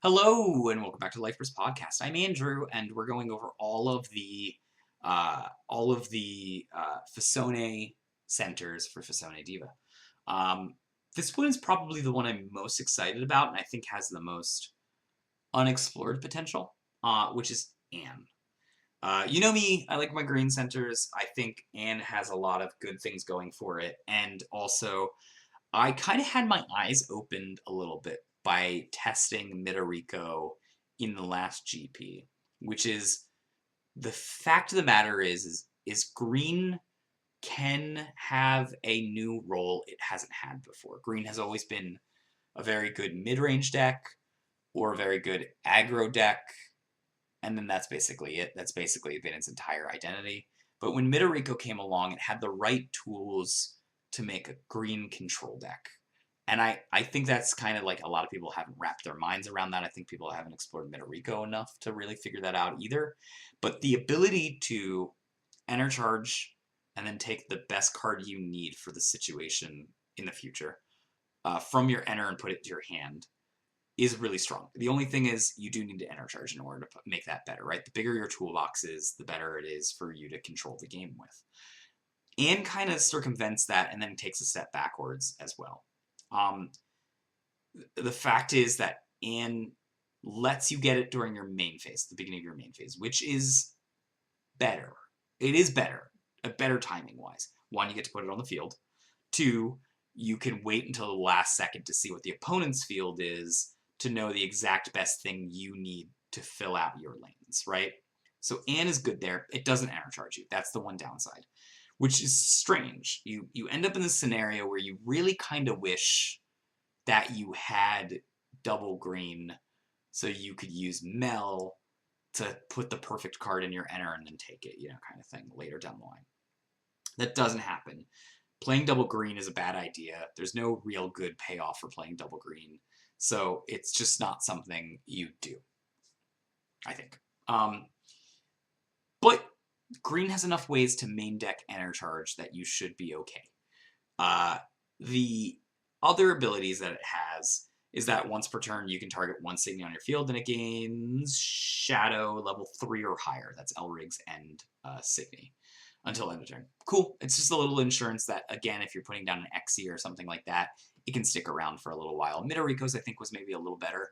Hello and welcome back to the Lifeverse Podcast. I'm Andrew, and we're going over Fisone centers for Fisone Diva. Um, this one is probably the one I'm most excited about, and I think has the most unexplored potential, which is Anne. You know me, I like my green centers. I think Anne has a lot of good things going for it, and also I kind of had my eyes opened a little bit by testing Midorico in the last GP, which is the fact of the matter is green can have a new role it hasn't had before. Green has always been a very good mid-range deck or a very good aggro deck, and then that's basically it. That's basically been its entire identity. But when Midorico came along, it had the right tools to make a green control deck. And I think that's kind of like a lot of people haven't wrapped their minds around that. I think people haven't explored Midorico enough to really figure that out either. But the ability to enter charge and then take the best card you need for the situation in the future from your enter and put it to your hand is really strong. The only thing is you do need to enter charge in order to make that better, right? The bigger your toolbox is, the better it is for you to control the game with. And kind of circumvents that and then takes a step backwards as well. The fact is that Anne lets you get it during your main phase, the beginning of your main phase, which is better. It is better, better timing wise. One, you get to put it on the field. Two, you can wait until the last second to see what the opponent's field is to know the exact best thing you need to fill out your lanes, right? So Anne is good there. It doesn't enter charge you. That's the one downside, which is strange. You end up in this scenario where you really kind of wish that you had double green so you could use Mel to put the perfect card in your enter and then take it, kind of thing later down the line. That doesn't happen. Playing double green is a bad idea. There's no real good payoff for playing double green. So it's just not something you do, I think. But green has enough ways to main deck enter charge that you should be okay. The other abilities that it has is that once per turn you can target one Signy on your field and it gains Shadow level 3 or higher. That's Elrig's and Signy until end of turn. Cool. It's just a little insurance that, again, if you're putting down an Xe or something like that, it can stick around for a little while. Midorico's, I think, was maybe a little better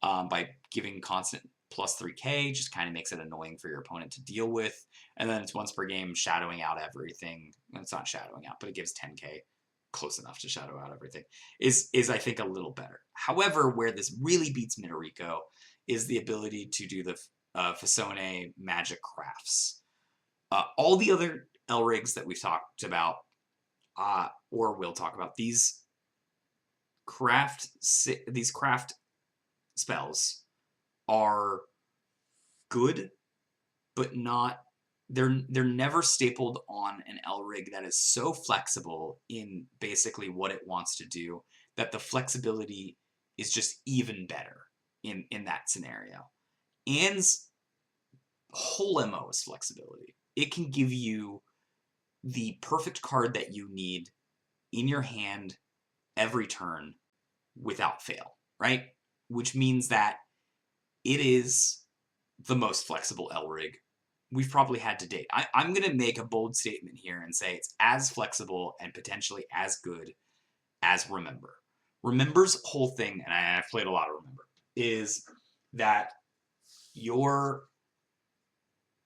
by giving constant plus 3k, just kind of makes it annoying for your opponent to deal with. And then it's once per game shadowing out everything. It's not shadowing out, but it gives 10k, close enough to shadow out everything, is I think a little better. However, where this really beats Midorico is the ability to do the Fisone magic crafts. All the other Elrigs that we've talked about, or will talk about, these craft spells are good, but not. They're never stapled on an Elrig that is so flexible in basically what it wants to do that the flexibility is just even better in that scenario. Anne's whole MO is flexibility. It can give you the perfect card that you need in your hand every turn without fail, right? Which means that it is the most flexible Elrig we've probably had to date. I'm going to make a bold statement here and say it's as flexible and potentially as good as Remember. Remember's whole thing, and I've played a lot of Remember, is that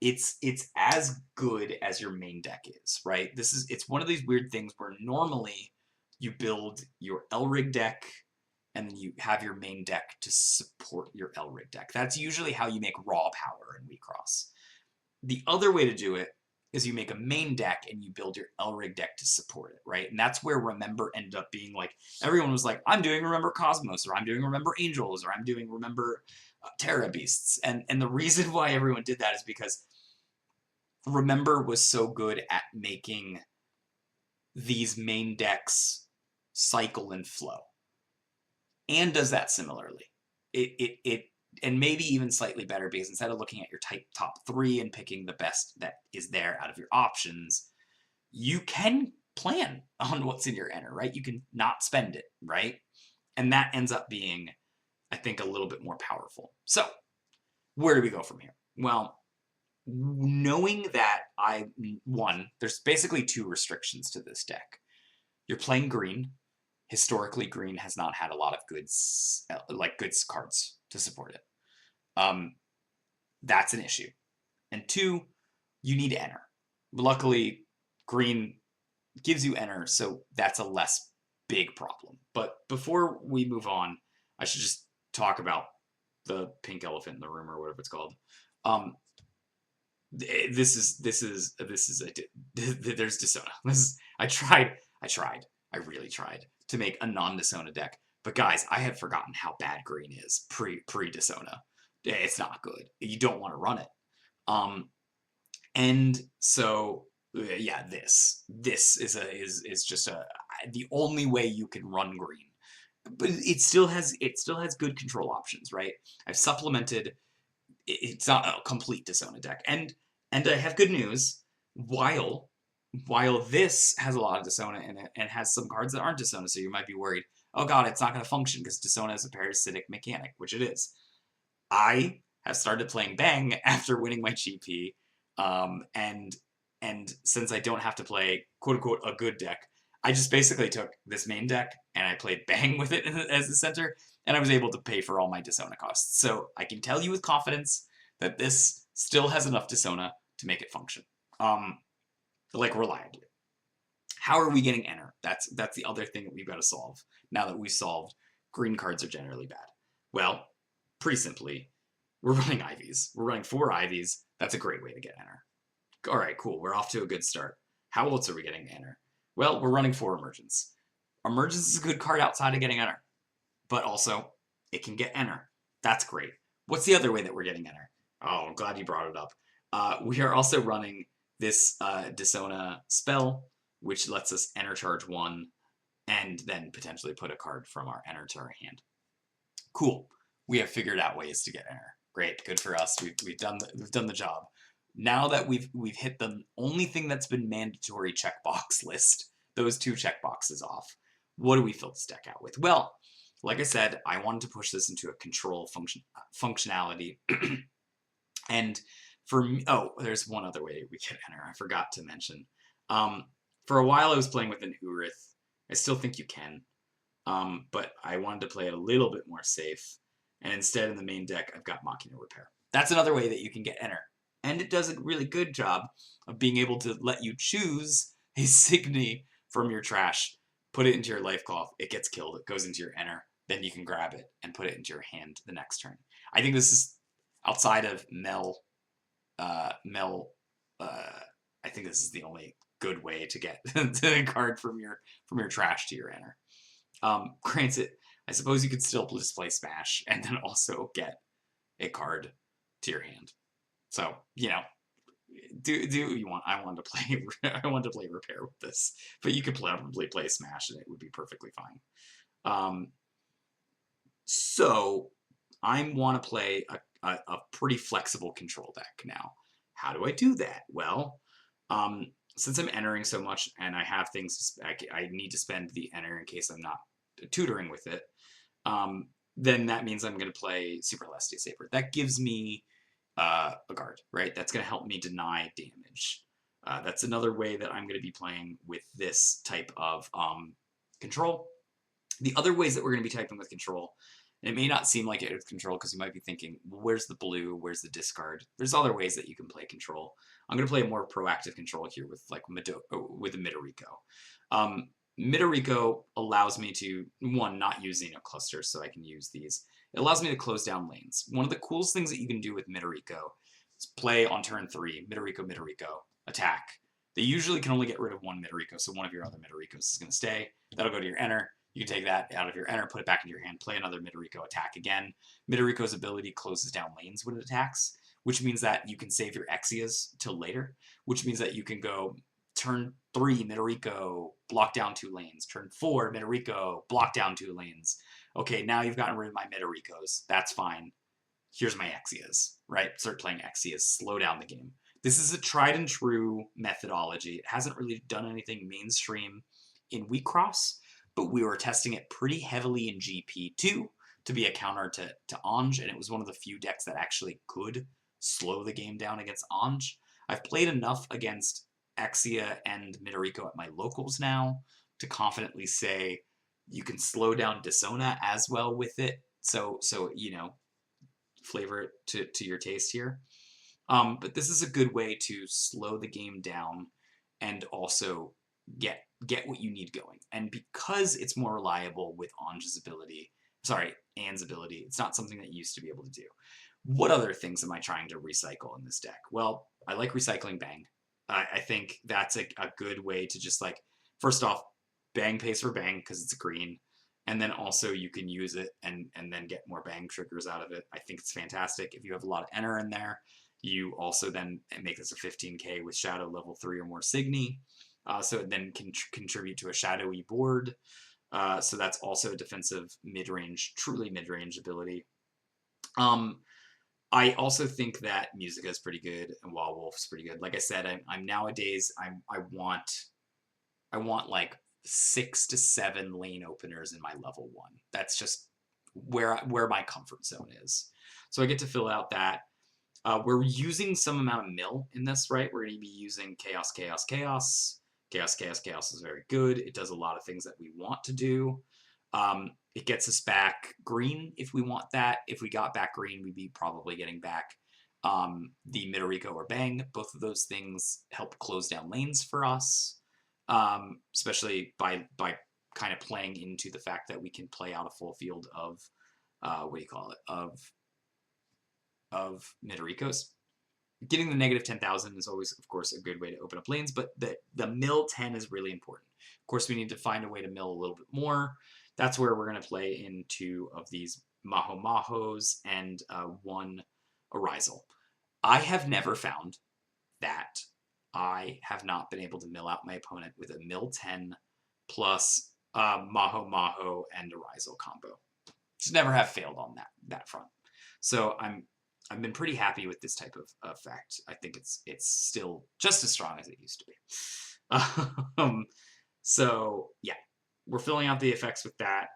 it's as good as your main deck is, right? It's one of these weird things where normally you build your Elrig deck and then you have your main deck to support your Elrig deck. That's usually how you make raw power in Wixoss. The other way to do it is you make a main deck and you build your Elrig deck to support it, right? And that's where Remember ended up being like, everyone was like, I'm doing Remember Cosmos, or I'm doing Remember Angels, or I'm doing Remember Terra Beasts. And the reason why everyone did that is because Remember was so good at making these main decks cycle and flow. And does that similarly. And maybe even slightly better, because instead of looking at your top 3 and picking the best that is there out of your options, you can plan on what's in your enter, right? You can not spend it, right? And that ends up being I think, a little bit more powerful. So, where do we go from here? Well, knowing that there's basically 2 restrictions to this deck. You're playing green. Historically, green has not had a lot of good cards to support it. That's an issue. And 2, you need enter. Luckily, green gives you enter, so that's a less big problem. But before we move on, I should just talk about the pink elephant in the room, or whatever it's called. This is there's Desona. I really tried to make a non-Desona deck, but guys, I had forgotten how bad green is pre Desona. It's not good. You don't want to run it. And so yeah, this is just the only way you can run green. But it still has good control options, right? I've supplemented. It's not a complete Desona deck, and I have good news. While this has a lot of Desona in it and has some cards that aren't Desona, so you might be worried, oh god, it's not going to function because Desona is a parasitic mechanic, which it is. I have started playing Bang after winning my GP, and since I don't have to play quote unquote a good deck, I just basically took this main deck and I played Bang with it as the center, and I was able to pay for all my Desona costs. So I can tell you with confidence that this still has enough Desona to make it function, like reliably. How are we getting enter? That's the other thing that we've got to solve now that we've solved green cards are generally bad. Well, pretty simply, we're running Ivies. We're running 4 Ivies. That's a great way to get enter. All right, cool. We're off to a good start. How else are we getting enter? Well, we're running 4 Emergence. Emergence is a good card outside of getting enter, but also it can get enter. That's great. What's the other way that we're getting enter? Oh, I'm glad you brought it up. We are also running this Desona spell, which lets us enter charge 1 and then potentially put a card from our enter to our hand. Cool. We have figured out ways to get enter. Great, good for us. We've done the job. Now that we've hit the only thing that's been mandatory checkbox list, those 2 checkboxes off, what do we fill this deck out with? Well, like I said, I wanted to push this into a control functionality. And for me, oh, there's one other way we get enter. I forgot to mention. For a while I was playing with an Urith. I still think you can, but I wanted to play it a little bit more safe. And instead, in the main deck, I've got Machina Repair. That's another way that you can get enter. And it does a really good job of being able to let you choose a Signy from your trash, put it into your life cloth, it gets killed, it goes into your enter, then you can grab it and put it into your hand the next turn. I think this is, outside of I think this is the only good way to get a card from your trash to your enter. Granted, I suppose you could still just play Smash and then also get a card to your hand. So, you know, do you want? I wanted to play Repair with this, but you could probably play Smash and it would be perfectly fine. So I want to play a pretty flexible control deck now. How do I do that? Well, since I'm entering so much and I have things, I need to spend the enter in case I'm not tutoring with it. Then that means I'm going to play Super Celestia Saber. That gives me a guard, right? That's going to help me deny damage. That's another way that I'm going to be playing with this type of control. The other ways that we're going to be typing with control, and it may not seem like it with control because you might be thinking, well, where's the blue? Where's the discard? There's other ways that you can play control. I'm going to play a more proactive control here with like with a Midoriko. Midoriko allows me to, one, not use Xeno clusters, so I can use these. It allows me to close down lanes. One of the coolest things that you can do with Midoriko is play on turn 3, Midoriko, attack. They usually can only get rid of one Midoriko, so one of your other Midorikos is going to stay. That'll go to your enter. You can take that out of your enter, put it back into your hand, play another Midoriko, attack again. Midoriko's ability closes down lanes when it attacks, which means that you can save your Exias till later, which means that you can go turn 3, Midoriko, block down 2 lanes. Turn 4, Midoriko, block down 2 lanes. Okay, now you've gotten rid of my Midorikos. That's fine. Here's my Exias, right? Start playing Exias. Slow down the game. This is a tried and true methodology. It hasn't really done anything mainstream in Wixoss, but we were testing it pretty heavily in GP2 to be a counter to Anj, and it was one of the few decks that actually could slow the game down against Anj. I've played enough against Axia and Midoriko at my locals now to confidently say you can slow down Desona as well with it. So you know, flavor it to your taste here. But this is a good way to slow the game down and also get what you need going. And because it's more reliable with Anj's ability, sorry, Anne's ability, it's not something that you used to be able to do. What other things am I trying to recycle in this deck? Well, I like recycling Bang. I think that's a good way to just like, first off, Bang pays for Bang because it's green. And then also you can use it and then get more Bang triggers out of it. I think it's fantastic. If you have a lot of Enter in there, you also then make this a 15k with Shadow level 3 or more Signy. So it then can contribute to a shadowy board. So that's also a defensive mid-range, truly mid-range ability. I also think that Musica is pretty good and Wild Wolf's pretty good. Like I said, I'm nowadays I want like 6 to 7 lane openers in my level 1. That's just where my comfort zone is. So I get to fill out that. We're using some amount of mill in this, right? We're going to be using Chaos, Chaos, Chaos. Chaos, Chaos, Chaos is very good. It does a lot of things that we want to do. It gets us back green if we want that. If we got back green, we'd be probably getting back the Midoriko or Bang. Both of those things help close down lanes for us, especially by kind of playing into the fact that we can play out a full field of, what do you call it, of Midorikos. Getting the negative 10,000 is always, of course, a good way to open up lanes, but the mill 10 is really important. Of course, we need to find a way to mill a little bit more. That's where we're going to play in 2 of these Maho Mahos and 1 Arisal. I have never found that I have not been able to mill out my opponent with a mill 10 plus Maho Maho and Arisal combo. Just never have failed on that front. So I've been pretty happy with this type of effect. I think it's still just as strong as it used to be. So yeah, we're filling out the effects with that.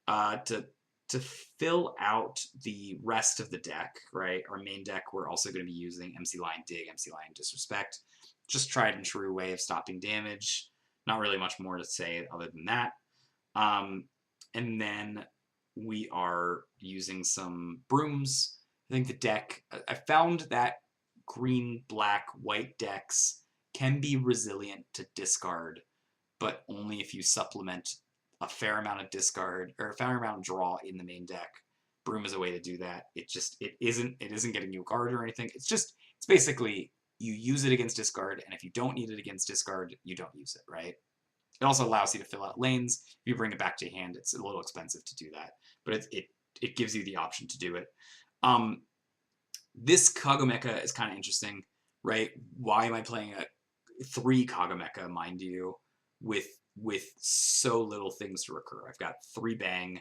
To fill out the rest of the deck, right? Our main deck, we're also going to be using MC Lion Dig, MC Lion Disrespect. Just tried and true way of stopping damage. Not really much more to say other than that. And then we are using some brooms. I think the deck, I found that green, black, white decks can be resilient to discard, but only if you supplement a fair amount of discard or a fair amount of draw in the main deck. Broom is a way to do that. It isn't getting you a card or anything. It's basically you use it against discard, and if you don't need it against discard, you don't use it, right? It also allows you to fill out lanes. If you bring it back to hand, it's a little expensive to do that, but it gives you the option to do it. This Kagomeka is kind of interesting, right? Why am I playing a 3 Kagomeka, mind you, with so little things to recur? I've got 3 Bang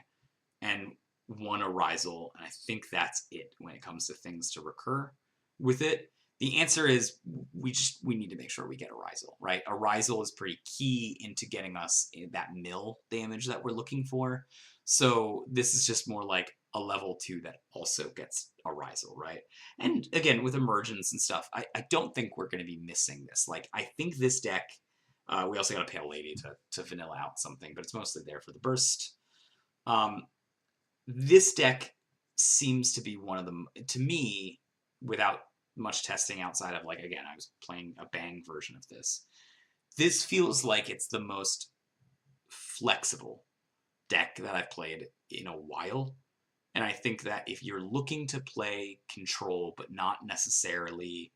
and 1 Arisal, and I think that's it when it comes to things to recur with it. The answer is we need to make sure we get Arisal, right? Arisal is pretty key into getting us that mill damage that we're looking for. So this is just more like a level 2 that also gets Arisal, right? And again, with emergence and stuff, I don't think we're going to be missing this. Like, I think this deck, we also got a Pale Lady to vanilla out something, but it's mostly there for the burst. This deck seems to be one of them, to me, without much testing outside of, like, again, I was playing a Bang version of this. This feels like it's the most flexible deck that I've played in a while. And I think that if you're looking to play control, but not necessarily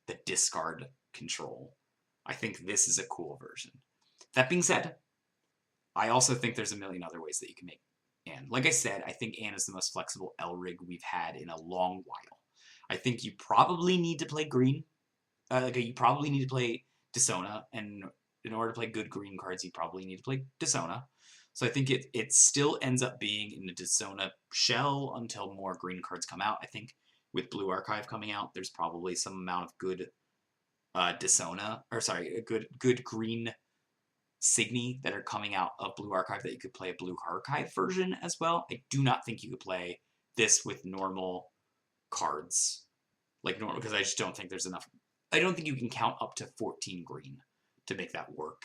the discard control, I think this is a cool version. That being said, I also think there's a million other ways that you can make Anne. Like I said, I think Anne is the most flexible L-Rig we've had in a long while. I think you probably need to play green. You probably need to play Desona, and in order to play good green cards, you probably need to play Desona. So I think it still ends up being in the Desona shell until more green cards come out. I think with Blue Archive coming out, there's probably some amount of good Desona, or sorry, a good green Signy that are coming out of Blue Archive that you could play a Blue Archive version as well. I do not think you could play this with normal cards, like normal, because I just don't think there's enough. I don't think you can count up to 14 green to make that work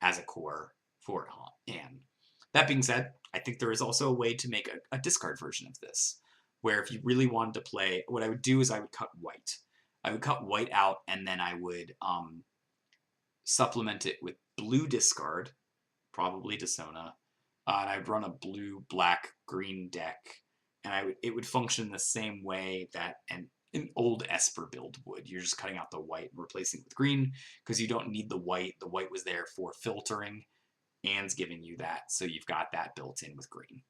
as a core for Anne. That being said, I think there is also a way to make a discard version of this, where if you really wanted to play, what I would do is I would cut white. I would cut white out, and then I would supplement it with blue discard, probably Desona, and I'd run a blue, black, green deck, and it would function the same way that an old Esper build would. You're just cutting out the white and replacing it with green because you don't need the white. The white was there for filtering, and giving you that, so you've got that built in with green.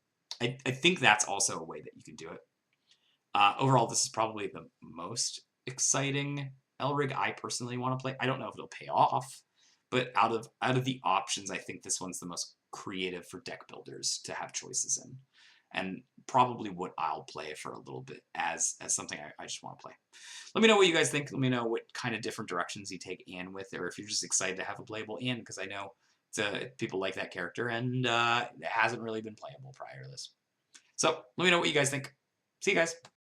I think that's also a way that you can do it. Overall, this is probably the most exciting Elrig I personally want to play. I don't know if it'll pay off, but out of the options, I think this one's the most creative for deck builders to have choices in, and probably what I'll play for a little bit as something I just want to play. Let me know what you guys think. Let me know what kind of different directions you take Anne with, or if you're just excited to have a playable Anne, because I know people like that character, and it hasn't really been playable prior to this. So let me know what you guys think. See you guys.